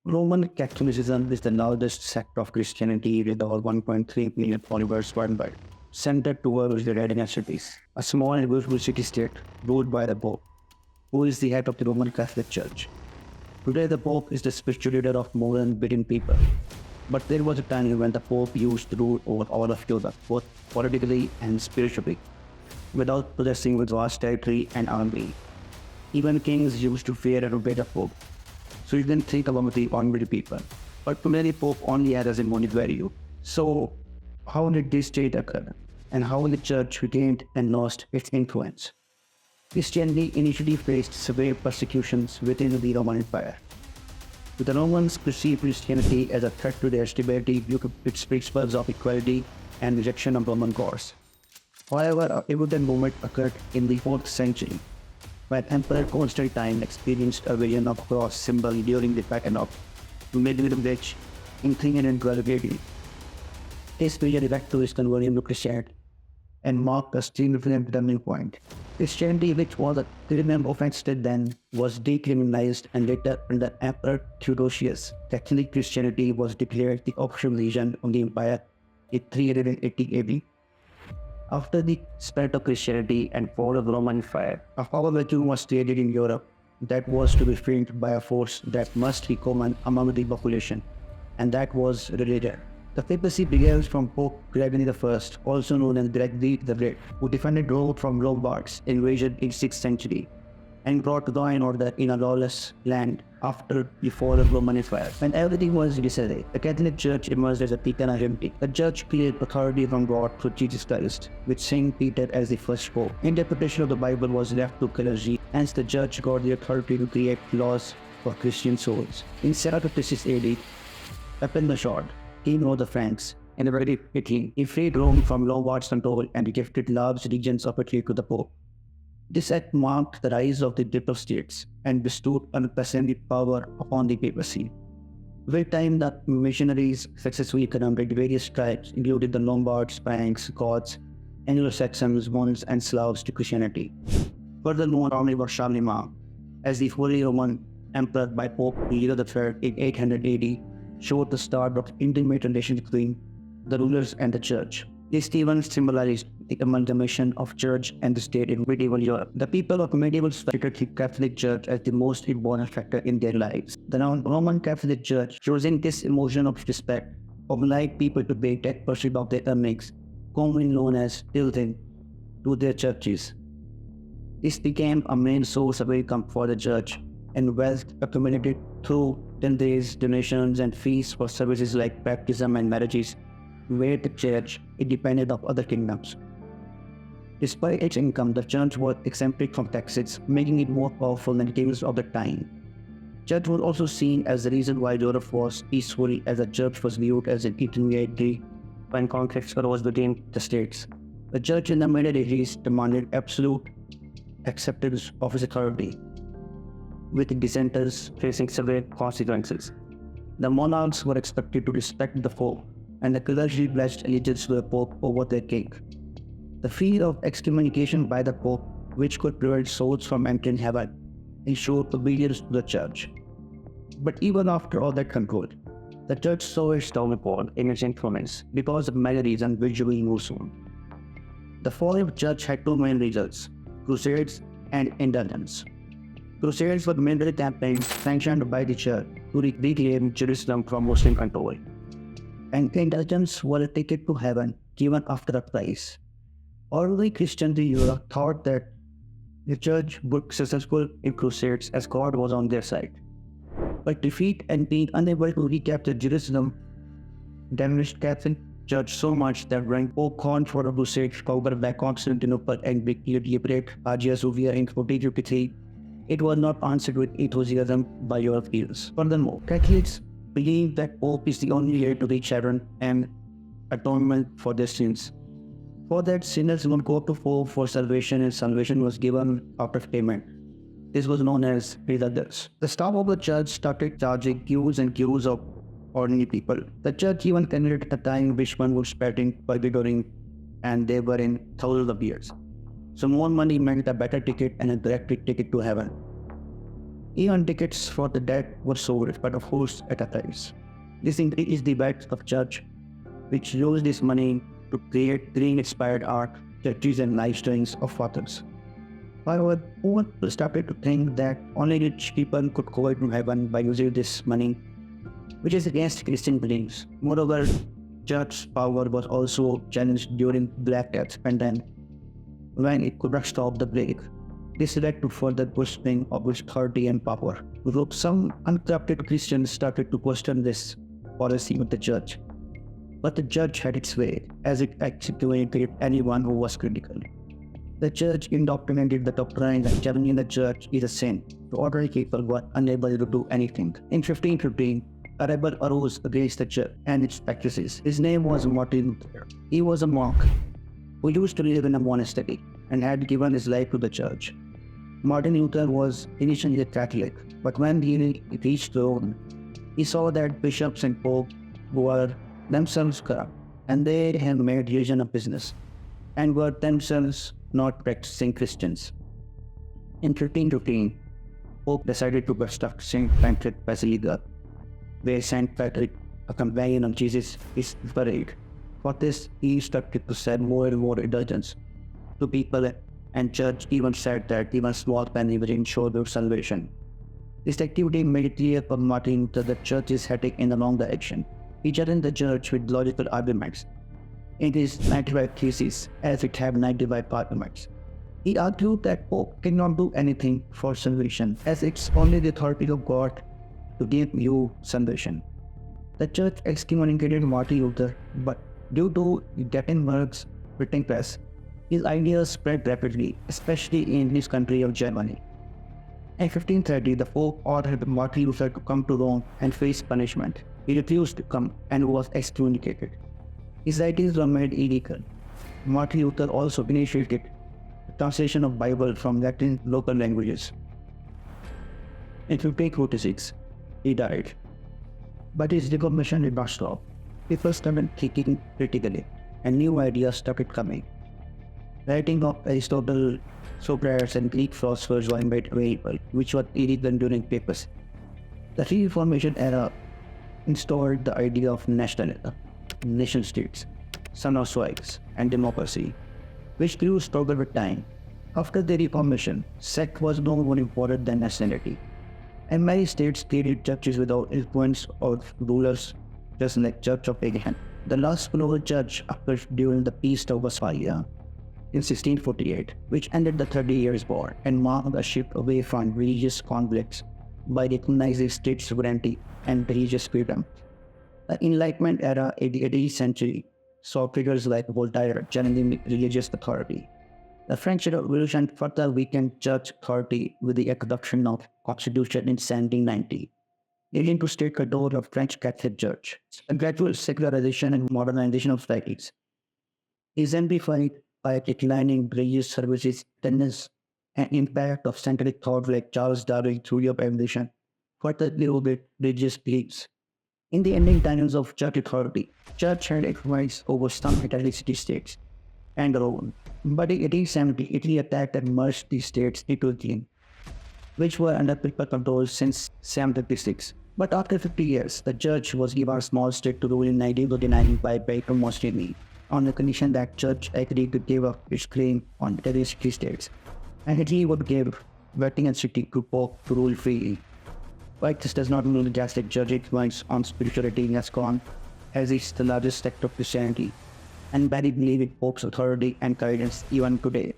Roman Catholicism is the largest sect of Christianity with over 1.3 million followers worldwide, centered towards the Vatican cities, a small and beautiful city-state ruled by the Pope, who is the head of the Roman Catholic Church. Today, the Pope is the spiritual leader of more than a billion people. But there was a time when the Pope used to rule over all of Europe, both politically and spiritually, without possessing a vast territory and army. Even kings used to fear and obey the Pope, so you can think about the ordinary people. But today the Pope only has a symbolic value. So how did this state occur? And how the church regained and lost its influence? Christianity initially faced severe persecutions within the Roman Empire. The Romans perceived Christianity as a threat to their stability due to its principles of equality and rejection of Roman gods. However, a pivotal moment occurred in the 4th century, when Emperor Constantine experienced a vision of a cross symbol during the Battle of Medvedevich in 312 AD. This vision led to his conversion to Christianity and marked a significant turning point. Christianity, which was a criminal offense till then, was decriminalized, and later under Emperor Theodosius, Catholic Christianity was declared the official religion of the empire in 380 AD. After the spread of Christianity and fall of the Roman Empire, a power vacuum was created in Europe that was to be filled by a force that must be common among the population, and that was religion. The papacy began from Pope Gregory I, also known as Gregory the Great, who defended Rome from Lombards' invasion in 6th century and brought law and order in a lawless land after the fall of Roman Empire. When everything was disarray, the Catholic Church emerged as a beacon of unity. The Church claimed authority from God through Jesus Christ, with Saint Peter as the first Pope. Interpretation of the Bible was left to clergy, hence the Church got the authority to create laws for Christian souls. In 756 AD, Pepin the Short, king of the Franks, invaded Italy. He freed Rome from Lombards' control and gifted large regions of Italy to the Pope. This act marked the rise of the Papal States and bestowed unprecedented power upon the papacy. With time, the missionaries successfully converted various tribes, including the Lombards, Franks, Goths, Anglo-Saxons, Huns, and Slavs to Christianity. Furthermore, only was Charlemagne, as the Holy Roman Emperor by Pope Leo III in 800 AD, showed the start of intimate relations between the rulers and the church. This event symbolized the amalgamation of church and the state in medieval Europe. The people of medieval treated the Catholic Church as the most important factor in their lives. The Roman Catholic Church, using this emotion of respect, obliged people to pay 10% of their earnings, commonly known as tithing, to their churches. This became a main source of income for the church, and wealth accumulated through tithes, donations, and fees for services like baptism and marriages made the church independent of other kingdoms. Despite its income, the church was exempted from taxes, making it more powerful than kings of the time. Church was also seen as the reason why Europe was peaceful, as the church was viewed as an intermediary when conflicts arose between the states. The church in the Middle Ages demanded absolute acceptance of its authority, with dissenters facing severe consequences. The monarchs were expected to respect the Pope, and the clergy pledged allegiance to the Pope over their king. The fear of excommunication by the Pope, which could prevent souls from entering heaven, ensured obedience to the Church. But even after all that control, the Church saw its downfall in its influence because of many reasons which we will know soon. The fall of the Church had two main results: crusades and indulgence. Crusades were military campaigns sanctioned by the Church to reclaim Jerusalem from Muslim control. And indulgence were a ticket to heaven given after a price. Early Christians in Europe thought that the Church would be successful in crusades as God was on their side. But defeat and being unable to recapture Jerusalem damaged Catholic Church so much that when Pope called for a crusade to conquer back Constantinople and liberate Hagia Sophia in 1453, it was not answered with enthusiasm by Europeans. Furthermore, Catholics believe that Pope is the only way to reach heaven and atonement for their sins. For that, sinners would go to Pope for salvation, and salvation was given after payment. This was known as indulgence. The staff of the church started charging queues and queues of ordinary people. The church even calculated the time which one was spending purgatory, and they were in thousands of years. So more money meant a better ticket and a direct ticket to heaven. Even tickets for the dead were sold, but of course at a price. This increased the debt of church, which used this money to create green-inspired art, churches and lifestyles of fathers. However, poor people started to think that only rich people could go to heaven by using this money, which is against Christian beliefs. Moreover, church power was also challenged during Black Death pandemic, when it could not stop the plague. This led to further questioning of its authority and power. Though some uncorrupted Christians started to question this policy of the church, but the church had its way, as it executed anyone who was critical. The church indoctrinated the doctrine that challenging the church is a sin. The ordinary people were unable to do anything. In 1515, a rebel arose against the church and its practices. His name was Martin Luther. He was a monk who used to live in a monastery and had given his life to the church. Martin Luther was initially a Catholic, but when he reached Rome, he saw that bishops and popes were themselves corrupt, and they had made religion a business, and were themselves not practicing Christians. In 1515, Pope decided to construct St. Patrick Basilica, where St. Patrick, a companion of Jesus, is buried. For this, he instructed to send more and more indulgence to people, and church even said that even small penny will ensure their salvation. This activity made it clear for Martin Luther that the church is heading in the wrong direction. He challenged the church with logical arguments in his 95 Theses, as it had 95 arguments. He argued that Pope cannot do anything for salvation, as it's only the authority of God to give you salvation. The church excommunicated Martin Luther, but due to Gutenberg's printing press, his ideas spread rapidly, especially in his country of Germany. In 1530, the Pope ordered Martin Luther to come to Rome and face punishment. He refused to come and was excommunicated. His writings were made illegal. Martin Luther also initiated the translation of Bible from Latin local languages. In 1546, he died. But his reformation did not stop. People started thinking critically, and new ideas started coming. Writing of Aristotle, Socrates, and Greek philosophers were made available, which was illegal during papacy. The Reformation era installed the idea of nationalism, nation-states, son of soils, and democracy, which grew stronger with time. After the Reformation, sect was no more important than nationality, and many states created churches without influence of rulers, just like Church of England. The last global church occurred during the Peace of Westphalia in 1648, which ended the 30 Years' War and marked a shift away from religious conflicts by recognizing state sovereignty and religious freedom. The Enlightenment era in the 18th century saw figures like Voltaire challenging religious authority. The French Revolution further weakened church authority with the introduction of Constitution in 1790, leading to state control of French Catholic Church. A gradual secularization and modernization of societies is amplified by declining religious services, attendance, and impact of centric thought like Charles Darwin's theory of evolution, further eroded religious beliefs. In the ending times of church authority, church had influence over some Italian city-states and Rome. But in 1870, Italy attacked and merged these states into Italy, which were under papal control since 1756. But after 50 years, the church was given a small state to rule in 1939 by Benito Mussolini, on the condition that church agreed to give up its claim on Italian city-states, and Italy would give Vatican City to Pope to rule freely. But this does not mean the Catholic Church influence on spirituality has gone, as it's the largest sect of Christianity, and many believe in Pope's authority and guidance even today.